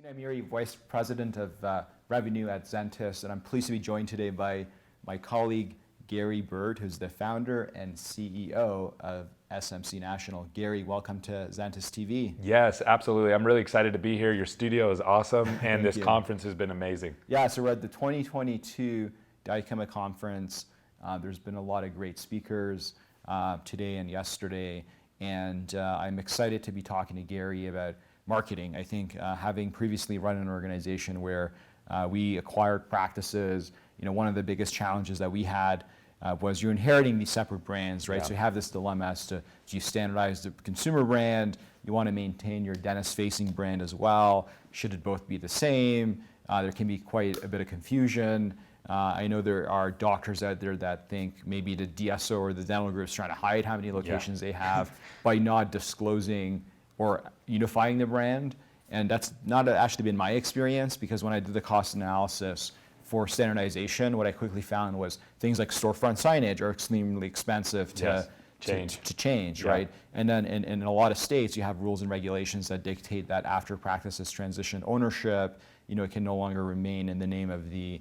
I'm Yuri, Vice President of Revenue at Zentist, and I'm pleased to be joined today by my colleague Gary Bird, who's the founder and CEO of SMC National. Gary, welcome to Zentist TV. Yes, absolutely. I'm really excited to be here. Your studio is awesome, and this you. Conference has been amazing. Yeah, so we're at the 2022 Dykema conference. There's been a lot of great speakers today and yesterday, and I'm excited to be talking to Gary about marketing. I think having previously run an organization where we acquired practices, one of the biggest challenges that we had was you're inheriting these separate brands, right? Yeah. So you have this dilemma as to, do you standardize the consumer brand? You want to maintain your dentist-facing brand as well. Should it both be the same? There can be quite a bit of confusion. I know there are doctors out there that think maybe the DSO or the dental group is trying to hide how many locations they have by not disclosing or unifying the brand. And that's not actually been my experience, because when I did the cost analysis for standardization, what I quickly found was things like storefront signage are extremely expensive to change, right? And then in a lot of states, you have rules and regulations that dictate that after practices transition ownership, it can no longer remain in the name of the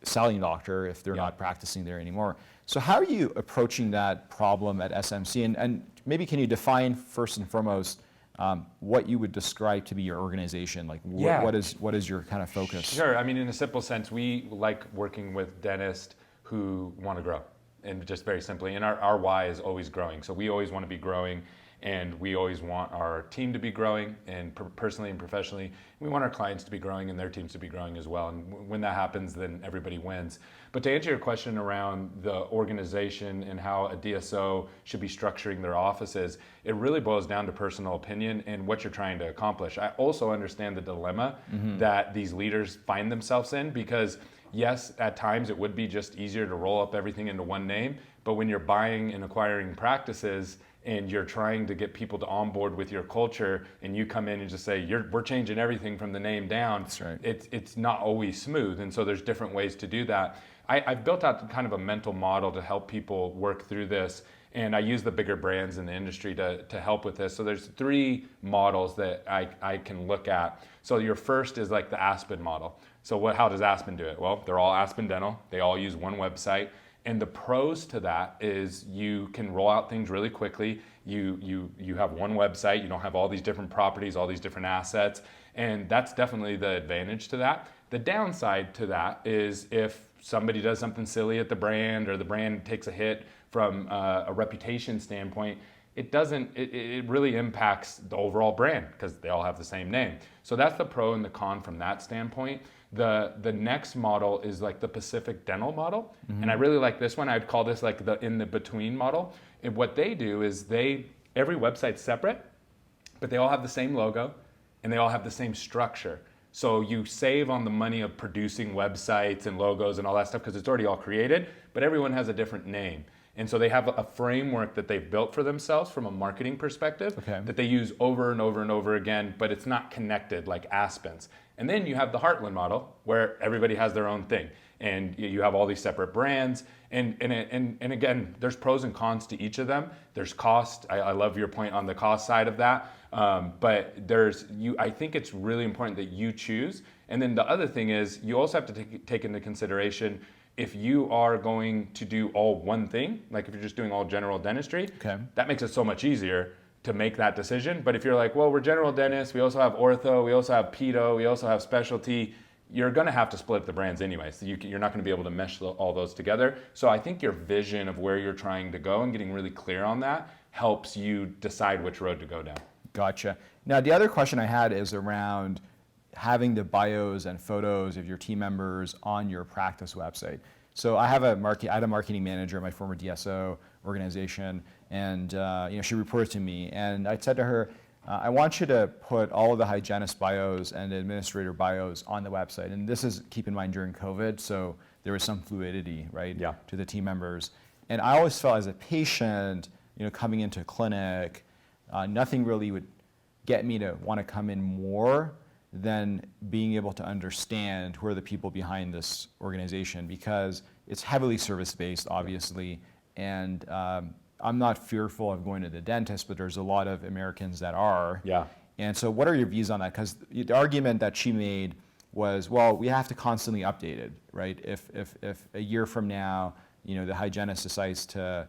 selling doctor if they're not practicing there anymore. So how are you approaching that problem at SMC? And maybe can you define first and foremost what you would describe to be your organization? Like what is your kind of focus? Sure. I mean, in a simple sense, we like working with dentists who want to grow, and just very simply. And our why is always growing. So we always want to be growing, and we always want our team to be growing, and personally and professionally. We want our clients to be growing and their teams to be growing as well. And when that happens, then everybody wins. But to answer your question around the organization and how a DSO should be structuring their offices, it really boils down to personal opinion and what you're trying to accomplish. I also understand the dilemma that these leaders find themselves in, because yes, at times it would be just easier to roll up everything into one name, but when you're buying and acquiring practices and you're trying to get people to onboard with your culture, and you come in and just say, we're changing everything from the name down, that's right. It's not always smooth. And so there's different ways to do that. I've built out kind of a mental model to help people work through this, and I use the bigger brands in the industry to help with this. So there's 3 models that I can look at. So your first is like the Aspen model. So how does Aspen do it? Well, they're all Aspen Dental. They all use one website. And the pros to that is you can roll out things really quickly. You have one website. You don't have all these different properties, all these different assets. And that's definitely the advantage to that. The downside to that is if somebody does something silly at the brand, or the brand takes a hit from a reputation standpoint, it really impacts the overall brand, because they all have the same name. So that's the pro and the con from that standpoint. The next model is like the Pacific Dental model. And I really like this one. I'd call this like the in the between model. And what they do is every website's separate, but they all have the same logo and they all have the same structure. So you save on the money of producing websites and logos and all that stuff, because it's already all created, but everyone has a different name. And so they have a framework that they've built for themselves from a marketing perspective that they use over and over and over again, but it's not connected like Aspen's. And then you have the Heartland model, where everybody has their own thing, and you have all these separate brands. And again, there's pros and cons to each of them. There's cost. I love your point on the cost side of that. But I think it's really important that you choose. And then the other thing is, you also have to take into consideration, if you are going to do all one thing, like if you're just doing all general dentistry, that makes it so much easier to make that decision. But if you're like, well, we're general dentists, we also have ortho, we also have pedo, we also have specialty, you're going to have to split the brands anyway. So you're not going to be able to mesh all those together. So I think your vision of where you're trying to go and getting really clear on that helps you decide which road to go down. Gotcha. Now, the other question I had is around having the bios and photos of your team members on your practice website. So I had a marketing manager at my former DSO organization, and she reported to me, and I said to her, I want you to put all of the hygienist bios and administrator bios on the website. And this is, keep in mind, during COVID, so there was some fluidity, right, to the team members. And I always felt as a patient, coming into a clinic, nothing really would get me to want to come in more than being able to understand who are the people behind this organization, because it's heavily service-based, obviously, and I'm not fearful of going to the dentist, but there's a lot of Americans that are. Yeah. And so what are your views on that? Because the argument that she made was, well, we have to constantly update it, right? If a year from now, the hygienist decides to,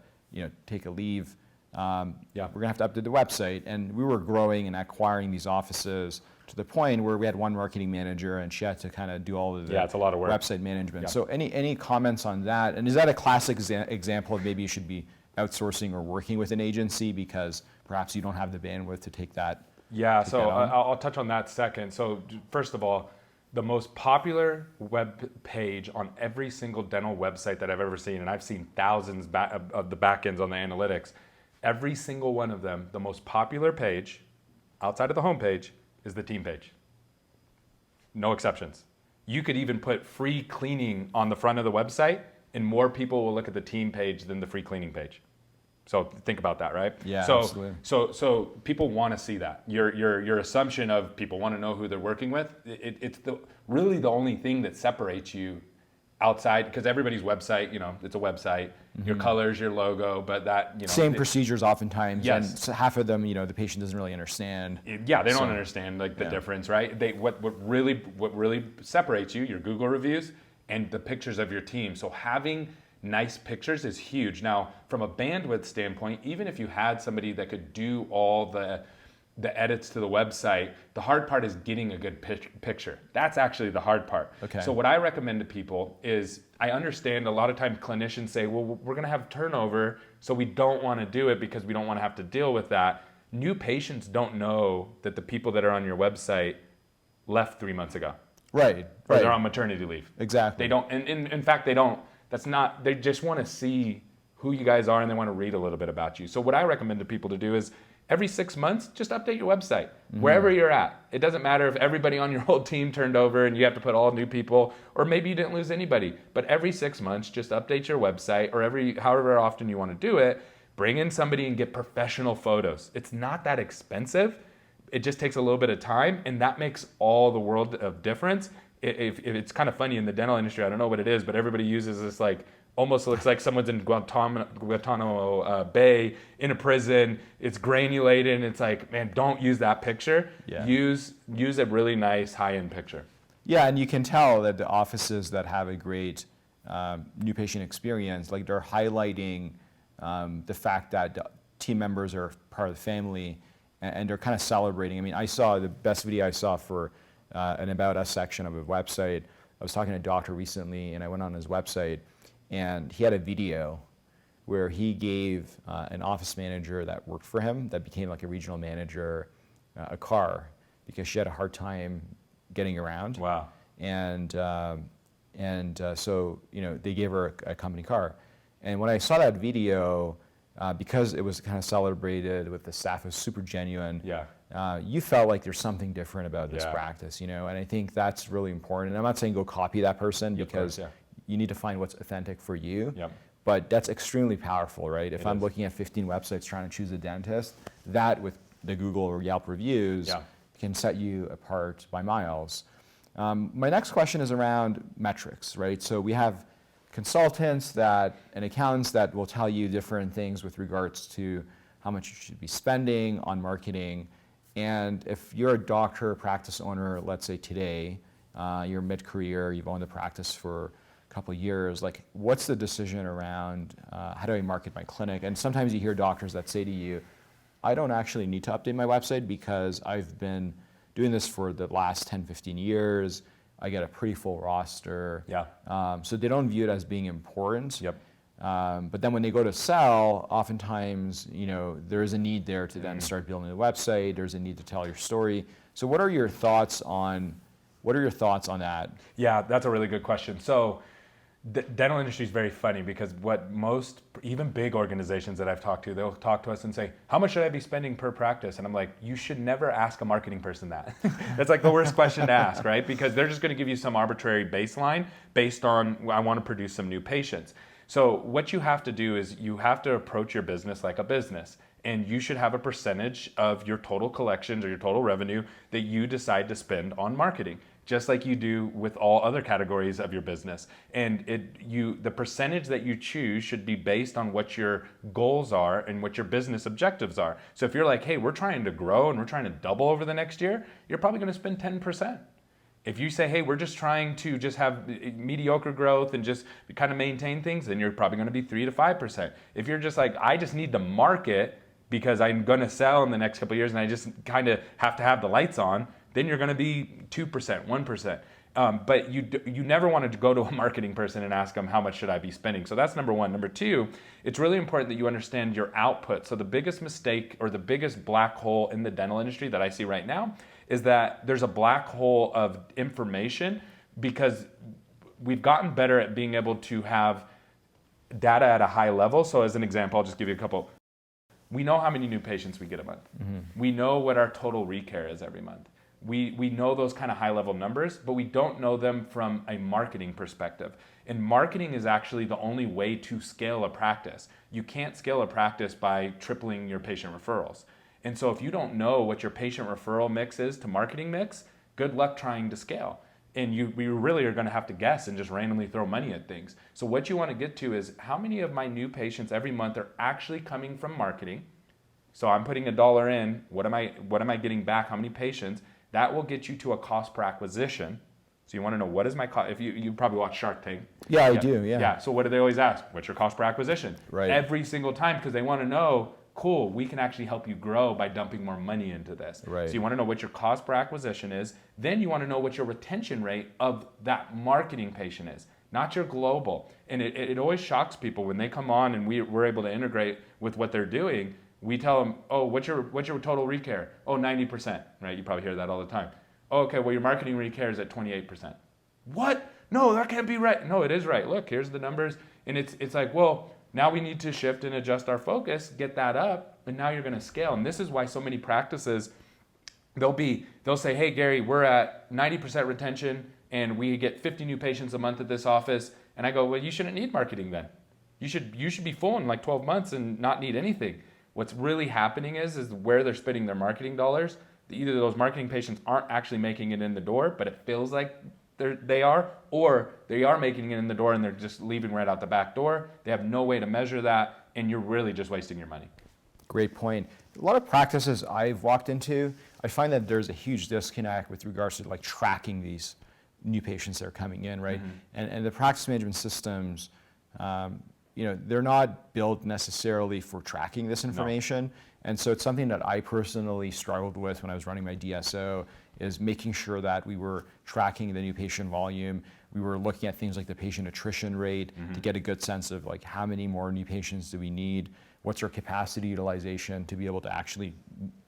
take a leave, we're gonna have to update the website. And we were growing and acquiring these offices to the point where we had one marketing manager and she had to kind of do all of the it's a lot of work. website management. So any comments on that? And is that a classic example of maybe you should be outsourcing or working with an agency because perhaps you don't have the bandwidth to take that? Yeah, so I'll touch on that second. So first of all, the most popular web page on every single dental website that I've ever seen, and I've seen thousands of the backends on the analytics, every single one of them, the most popular page outside of the homepage is the team page. No exceptions. You could even put free cleaning on the front of the website and more people will look at the team page than the free cleaning page. So think about that, right? Yeah, so, absolutely. So people want to see that. Your assumption of people want to know who they're working with, it's really the only thing that separates you outside, because everybody's website, it's a website, your colors, your logo, but that, Same procedures oftentimes, Yes. and so half of them, the patient doesn't really understand. They don't understand the difference, right? What really separates you, your Google reviews and the pictures of your team. So having nice pictures is huge. Now, from a bandwidth standpoint, even if you had somebody that could do all the edits to the website, the hard part is getting a good picture. That's actually the hard part. Okay. So what I recommend to people is, I understand a lot of times clinicians say, well, we're going to have turnover, so we don't want to do it because we don't want to have to deal with that. New patients don't know that the people that are on your website left 3 months ago. Right. Or they're on maternity leave. Exactly. They don't, and in fact, they don't. They just want to see who you guys are and they want to read a little bit about you. So what I recommend to people to do is every 6 months, just update your website, wherever you're at. It doesn't matter if everybody on your whole team turned over and you have to put all new people, or maybe you didn't lose anybody. But every 6 months, just update your website, or however often you want to do it, bring in somebody and get professional photos. It's not that expensive. It just takes a little bit of time, and that makes all the world of difference. If it's kind of funny in the dental industry, I don't know what it is, but everybody uses this almost looks like someone's in Guantanamo Bay in a prison. It's granulated, and it's like, man, don't use that picture. Yeah. Use a really nice high-end picture. Yeah, and you can tell that the offices that have a great new patient experience, they're highlighting the fact that the team members are part of the family, and they're kind of celebrating. I mean, I saw the best video I saw for an About Us section of a website. I was talking to a doctor recently, and I went on his website, and he had a video where he gave an office manager that worked for him, that became like a regional manager, a car, because she had a hard time getting around. Wow. And so they gave her a company car. And when I saw that video, because it was kind of celebrated with the staff, it was super genuine. Yeah. You felt like there's something different about this Yeah. practice, and I think that's really important. And I'm not saying go copy that person, because you need to find what's authentic for you. Yep. But that's extremely powerful, right? If I'm is. looking at 15 websites trying to choose a dentist, that with the Google or Yelp reviews can set you apart by miles. My next question is around metrics, right? So we have consultants and accountants that will tell you different things with regards to how much you should be spending on marketing. And if you're a doctor, practice owner, let's say today, you're mid-career, you've owned the practice for a couple of years, what's the decision around how do I market my clinic? And sometimes you hear doctors that say to you, I don't actually need to update my website because I've been doing this for the last 10, 15 years. I get a pretty full roster. Yeah. So they don't view it as being important. Yep. But then when they go to sell, oftentimes, there is a need there to then start building the website. There's a need to tell your story. So what are your thoughts on that? Yeah, that's a really good question. So the dental industry is very funny, because what most, even big organizations that I've talked to, they'll talk to us and say, how much should I be spending per practice? And I'm like, you should never ask a marketing person that. That's like the worst question to ask, right? Because they're just going to give you some arbitrary baseline based on, I want to produce some new patients. So what you have to do is you have to approach your business like a business, and you should have a percentage of your total collections or your total revenue that you decide to spend on marketing. just like you do with all other categories of your business. And the percentage that you choose should be based on what your goals are and what your business objectives are. So if you're like, hey, we're trying to grow and we're trying to double over the next year, you're probably going to spend 10%. If you say, hey, we're just trying to just have mediocre growth and just kind of maintain things, then you're probably going to be 3 to 5%. If you're just like, I just need to market because I'm going to sell in the next couple of years and I just kind of have to have the lights on, then you're going to be 2%, 1%. But you never want to go to a marketing person and ask them, how much should I be spending? So that's number one. Number two, it's really important that you understand your output. So the biggest mistake or the biggest black hole in the dental industry that I see right now is that there's a black hole of information because we've gotten better at being able to have data at a high level. So as an example, I'll just give you a couple. We know how many new patients we get a month. Mm-hmm. We know what our total recare is every month. We know those kind of high level numbers, but we don't know them from a marketing perspective. And marketing is actually the only way to scale a practice. You can't scale a practice by tripling your patient referrals. And so if you don't know what your patient referral mix is to marketing mix, good luck trying to scale. And we really are going to have to guess and just randomly throw money at things. So what you want to get to is how many of my new patients every month are actually coming from marketing. So I'm putting $1 in. What am I getting back? How many patients? That will get you to a cost per acquisition. So you want to know what is my cost? If you probably watch Shark Tank. Yeah, I do. Yeah. Yeah. So what do they always ask? What's your cost per acquisition? Right. Every single time, because they want to know, cool, we can actually help you grow by dumping more money into this. Right. So you want to know what your cost per acquisition is. Then you want to know what your retention rate of that marketing patient is, not your global. And it always shocks people when they come on and we're able to integrate with what they're doing. We tell them, oh, what's your total recare? Oh, 90%, right? You probably hear that all the time. Oh, okay, well, your marketing recare is at 28%. What? No, that can't be right. No, it is right. Look, here's the numbers. And it's like, well, now we need to shift and adjust our focus, get that up, and now you're going to scale. And this is why so many practices, they'll say, hey, Gary, we're at 90% retention, and we get 50 new patients a month at this office. And I go, well, you shouldn't need marketing then. You should be full in like 12 months and not need anything. What's really happening is where they're spending their marketing dollars, either those marketing patients aren't actually making it in the door, but it feels like they are, or they are making it in the door and they're just leaving right out the back door. They have no way to measure that, and you're really just wasting your money. Great point. A lot of practices I've walked into, I find that there's a huge disconnect with regards to like tracking these new patients that are coming in, right? Mm-hmm. And the practice management systems, they're not built necessarily for tracking this information. No. And so it's something that I personally struggled with when I was running my DSO, is making sure that we were tracking the new patient volume. We were looking at things like the patient attrition rate to get a good sense of like how many more new patients do we need? What's our capacity utilization to be able to actually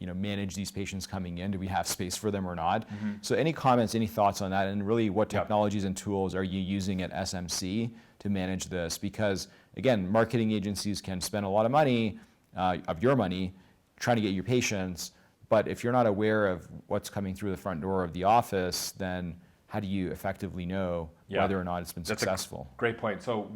manage these patients coming in? Do we have space for them or not? Mm-hmm. So any comments, any thoughts on that? And really what technologies and tools are you using at SMC to manage this? Because again, marketing agencies can spend a lot of money, of your money, trying to get your patients, but if you're not aware of what's coming through the front door of the office, then how do you effectively know whether or not it's been successful? Great point. So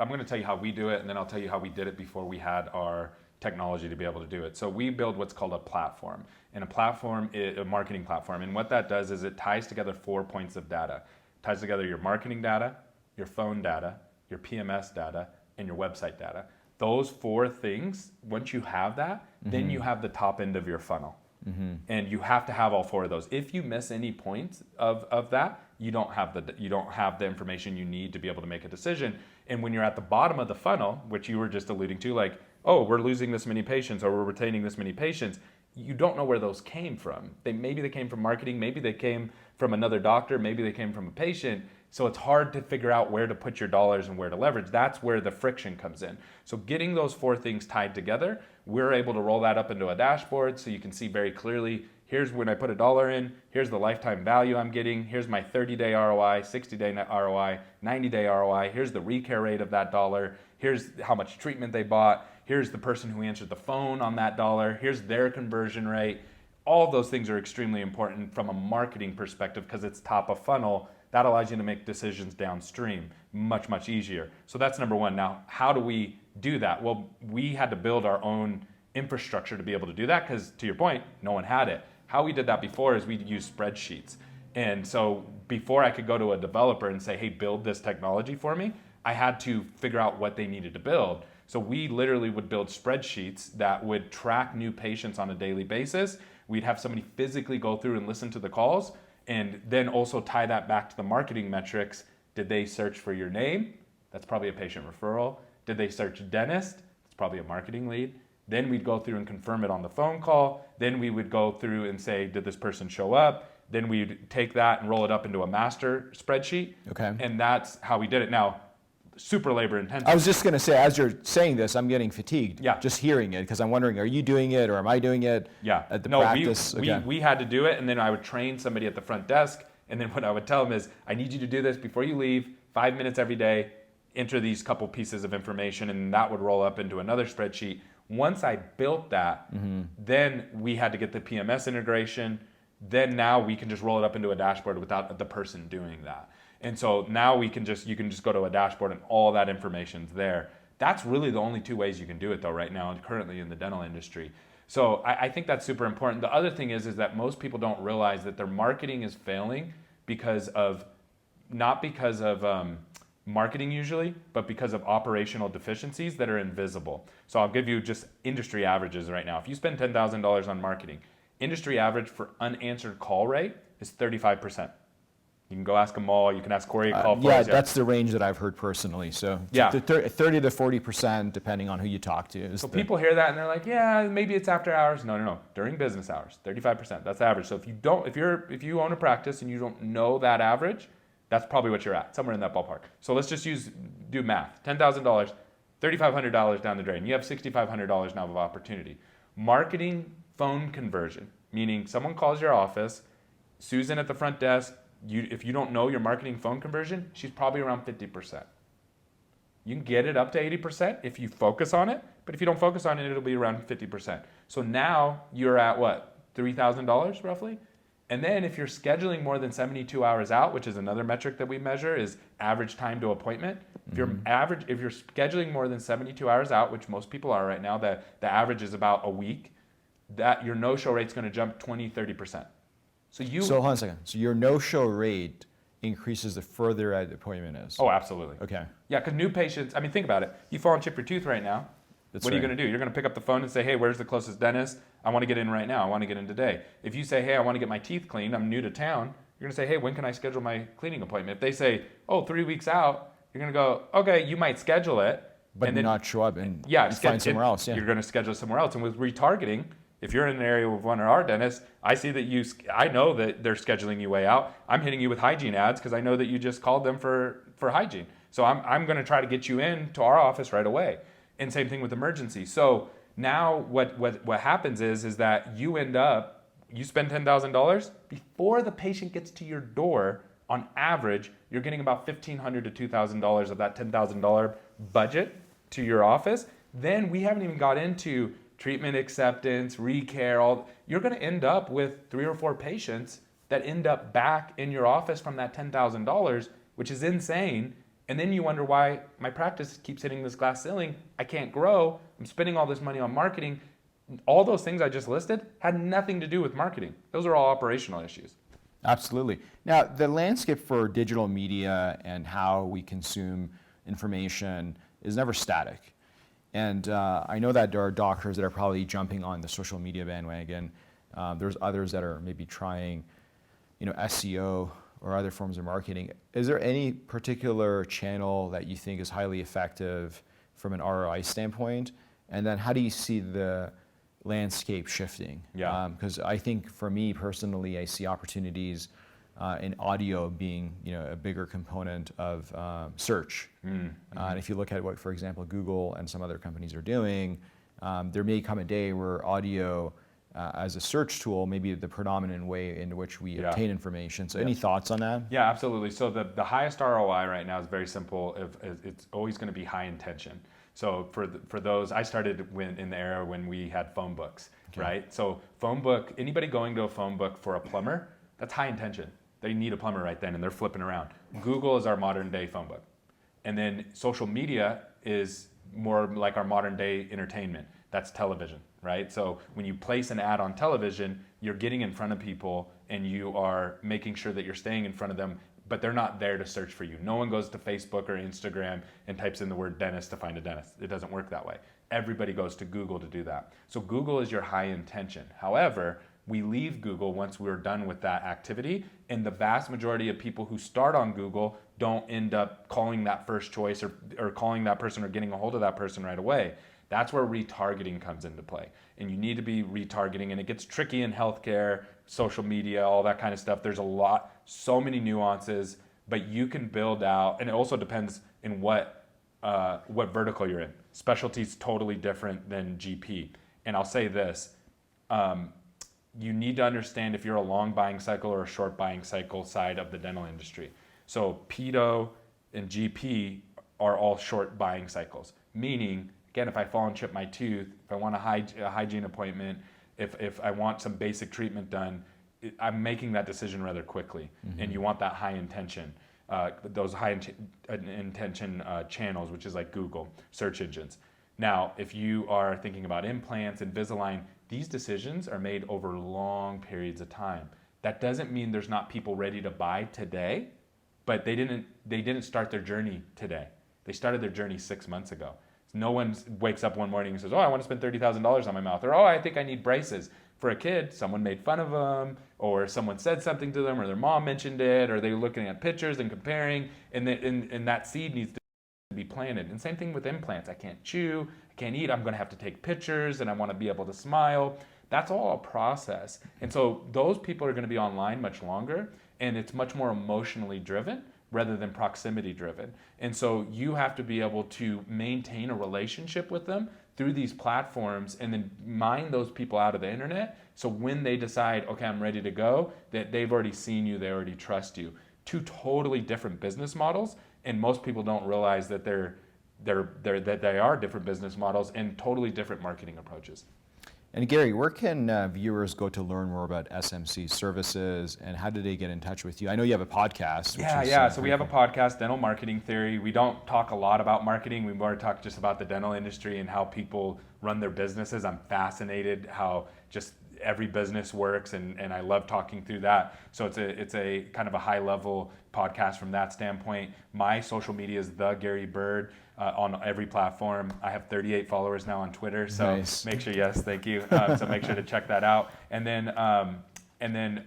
I'm going to tell you how we do it, and then I'll tell you how we did it before we had our technology to be able to do it. So we build what's called a platform, and a platform is a marketing platform. And what that does is it ties together 4 points of data. It ties together your marketing data, your phone data, your PMS data, and your website data. Those 4 things, once you have that, then you have the top end of your funnel. Mm-hmm. And you have to have all 4 of those. If you miss any points of that, you don't have the information you need to be able to make a decision. And when you're at the bottom of the funnel, which you were just alluding to, like, oh, we're losing this many patients or we're retaining this many patients, you don't know where those came from. Maybe they came from marketing, maybe they came from another doctor, maybe they came from a patient. So it's hard to figure out where to put your dollars and where to leverage. That's where the friction comes in. So getting those 4 things tied together, we're able to roll that up into a dashboard so you can see very clearly, here's when I put $1 in, here's the lifetime value I'm getting, here's my 30-day ROI, 60-day ROI, 90-day ROI, here's the recare rate of that dollar, here's how much treatment they bought, here's the person who answered the phone on that dollar, here's their conversion rate. All of those things are extremely important from a marketing perspective because it's top of funnel. That allows you to make decisions downstream much, much easier. So that's number one. Now, how do we do that? Well, we had to build our own infrastructure to be able to do that because, to your point, no one had it. How we did that before is we used spreadsheets. And so before I could go to a developer and say, hey, build this technology for me, I had to figure out what they needed to build. So we literally would build spreadsheets that would track new patients on a daily basis. We'd have somebody physically go through and listen to the calls, and then also tie that back to the marketing metrics. Did they search for your name? That's probably a patient referral. Did they search dentist? That's probably a marketing lead. Then we'd go through and confirm it on the phone call. Then we would go through and say, did this person show up? Then we'd take that and roll it up into a master spreadsheet. Okay. And that's how we did it. Now, super labor intensive. I was just going to say, as you're saying this, I'm getting fatigued. Yeah. Just hearing it, because I'm wondering, are you doing it or am I doing it? Yeah. At the No, practice? we had to do it, and then I would train somebody at the front desk, and then what I would tell them is, I need you to do this before you leave, 5 minutes every day, enter these couple pieces of information, and that would roll up into another spreadsheet. Once I built that, then we had to get the PMS integration. Then now we can just roll it up into a dashboard without the person doing that. And so now you can just go to a dashboard and all that information's there. That's really the only two ways you can do it though right now and currently in the dental industry. So I think that's super important. The other thing is that most people don't realize that their marketing is failing not because of marketing usually, but because of operational deficiencies that are invisible. So I'll give you just industry averages right now. If you spend $10,000 on marketing, industry average for unanswered call rate is 35%. You can go ask a mall, you can ask Corey at call. Yeah, that's the range that I've heard personally. So yeah. 30 to 40%, depending on who you talk to. So people hear that and they're like, yeah, maybe it's after hours. No. During business hours, 35%. That's average. So if you own a practice and you don't know that average, that's probably what you're at, somewhere in that ballpark. So let's just do math. $10,000, $3,500 down the drain. You have $6,500 now of opportunity. Marketing phone conversion, meaning someone calls your office, Susan at the front desk, if you don't know your marketing phone conversion, she's probably around 50%. You can get it up to 80% if you focus on it, but if you don't focus on it, it'll be around 50%. So now you're at what, $3,000 roughly? And then if you're scheduling more than 72 hours out, which is another metric that we measure, is average time to appointment. If you're scheduling more than 72 hours out, which most people are right now, the average is about a week, that your no-show rate's going to jump 20-30%. So hold on a second. So your no-show rate increases the further the appointment is. Oh, absolutely. Okay. Yeah, because new patients, I mean, think about it. You fall and chip your tooth right now. What are you going to do? You're going to pick up the phone and say, hey, where's the closest dentist? I want to get in right now. I want to get in today. If you say, hey, I want to get my teeth cleaned, I'm new to town, you're going to say, hey, when can I schedule my cleaning appointment? If they say, oh, 3 weeks out, you're going to go, okay, you might schedule it. But and then not show up and find somewhere else. Yeah. You're going to schedule somewhere else. And with retargeting, if you're in an area with one of our dentists, I see that I know that they're scheduling you way out. I'm hitting you with hygiene ads because I know that you just called them for hygiene. So I'm going to try to get you in to our office right away. And same thing with emergency. So now what happens is that you spend $10,000 before the patient gets to your door. On average, you're getting about $1,500 to $2,000 of that $10,000 budget to your office. Then we haven't even got into treatment acceptance, recare, you're going to end up with 3 or 4 patients that end up back in your office from that $10,000, which is insane. And then you wonder why my practice keeps hitting this glass ceiling. I can't grow. I'm spending all this money on marketing. All those things I just listed had nothing to do with marketing. Those are all operational issues. Absolutely. Now, the landscape for digital media and how we consume information is never static. And I know that there are doctors that are probably jumping on the social media bandwagon. There's others that are maybe trying, SEO or other forms of marketing. Is there any particular channel that you think is highly effective from an ROI standpoint? And then how do you see the landscape shifting? Yeah. Because I think for me personally, I see opportunities in audio being a bigger component of search. Mm-hmm. And if you look at what, for example, Google and some other companies are doing, there may come a day where audio as a search tool may be the predominant way in which we obtain information. So any thoughts on that? Yeah, absolutely. So the highest ROI right now is very simple. It's always going to be high intention. So for those, I started in the era when we had phone books, right? So phone book, anybody going to a phone book for a plumber, that's high intention. They need a plumber right then and they're flipping around. Google is our modern day phone book. And then social media is more like our modern day entertainment. That's television, right? So when you place an ad on television, you're getting in front of people and you are making sure that you're staying in front of them, but they're not there to search for you. No one goes to Facebook or Instagram and types in the word dentist to find a dentist. It doesn't work that way. Everybody goes to Google to do that. So Google is your high intention. However, we leave Google once we're done with that activity, and the vast majority of people who start on Google don't end up calling that first choice or calling that person or getting a hold of that person right away. That's where retargeting comes into play. And you need to be retargeting, and it gets tricky in healthcare, social media, all that kind of stuff. There's so many nuances, but you can build out, and it also depends in what vertical you're in. Specialty is totally different than GP. And I'll say this, you need to understand if you're a long buying cycle or a short buying cycle side of the dental industry. So pedo and GP are all short buying cycles, meaning, again, if I fall and chip my tooth, if I want a hygiene appointment, if I want some basic treatment done, I'm making that decision rather quickly. Mm-hmm. And you want that high intention, those high intention channels, which is like Google, search engines. Now, if you are thinking about implants, Invisalign, these decisions are made over long periods of time. That doesn't mean there's not people ready to buy today, but they didn't start their journey today. They started their journey 6 months ago. No one wakes up one morning and says, oh, I want to spend $30,000 on my mouth, or oh, I think I need braces. For a kid, someone made fun of them, or someone said something to them, or their mom mentioned it, or they were looking at pictures and comparing, and that seed needs to be planted. And same thing with implants. I can't chew, I can't eat, I'm going to have to take pictures, and I want to be able to smile. That's all a process. And so those people are going to be online much longer, and it's much more emotionally driven rather than proximity driven. And so you have to be able to maintain a relationship with them through these platforms and then mine those people out of the internet. So when they decide, okay, I'm ready to go, that they've already seen you, they already trust you. Two totally different business models. And most people don't realize that they are different business models and totally different marketing approaches. And Gary, where can viewers go to learn more about SMC services, and how do they get in touch with you? I know you have a podcast. So we have a podcast, Dental Marketing Theory. We don't talk a lot about marketing. We more talk just about the dental industry and how people run their businesses. I'm fascinated how just every business works, and I love talking through that. So it's a kind of a high level podcast from that standpoint. My social media is the Gary Bird on every platform. I have 38 followers now on Twitter, so nice. Make sure, yes, thank you. So make sure to check that out. And then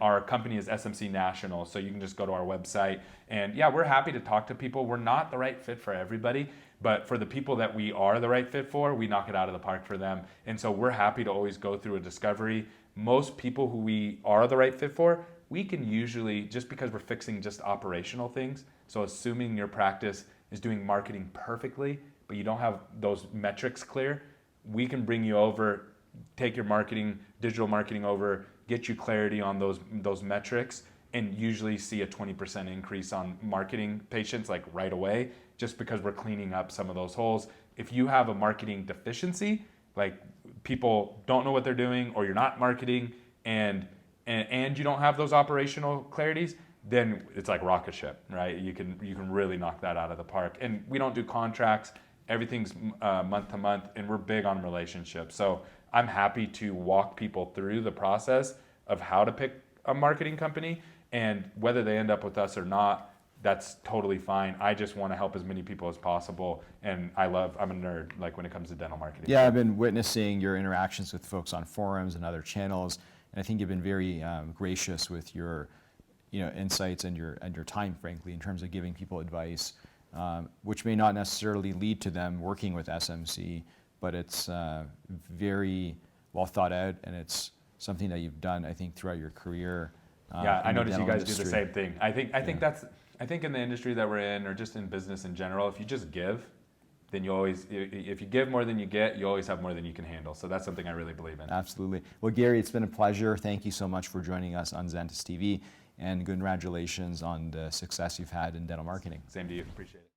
our company is SMC National, so you can just go to our website. And yeah, we're happy to talk to people. We're not the right fit for everybody, but for the people that we are the right fit for, we knock it out of the park for them. And so we're happy to always go through a discovery. Most people who we are the right fit for, we can usually, just because we're fixing just operational things, so assuming your practice is doing marketing perfectly, but you don't have those metrics clear, we can bring you over, take your marketing, digital marketing over, get you clarity on those metrics, and usually see a 20% increase on marketing patients like right away, just because we're cleaning up some of those holes. If you have a marketing deficiency, like people don't know what they're doing, or you're not marketing, and you don't have those operational clarities, then it's like rocket ship, right? You can really knock that out of the park. And we don't do contracts. Everything's month to month, and we're big on relationships. So I'm happy to walk people through the process of how to pick a marketing company, and whether they end up with us or not, that's totally fine. I just want to help as many people as possible, and I'm a nerd, like when it comes to dental marketing. Yeah, I've been witnessing your interactions with folks on forums and other channels, and I think you've been very gracious with your insights and your time, frankly, in terms of giving people advice, which may not necessarily lead to them working with SMC, but it's very well thought out, and it's something that you've done, I think, throughout your career. Yeah, I notice you guys do the same thing. I think in the industry that we're in, or just in business in general, if you just give, then if you give more than you get, you always have more than you can handle. So that's something I really believe in. Absolutely. Well, Gary, it's been a pleasure. Thank you so much for joining us on Zentist TV, and congratulations on the success you've had in dental marketing. Same to you. Appreciate it.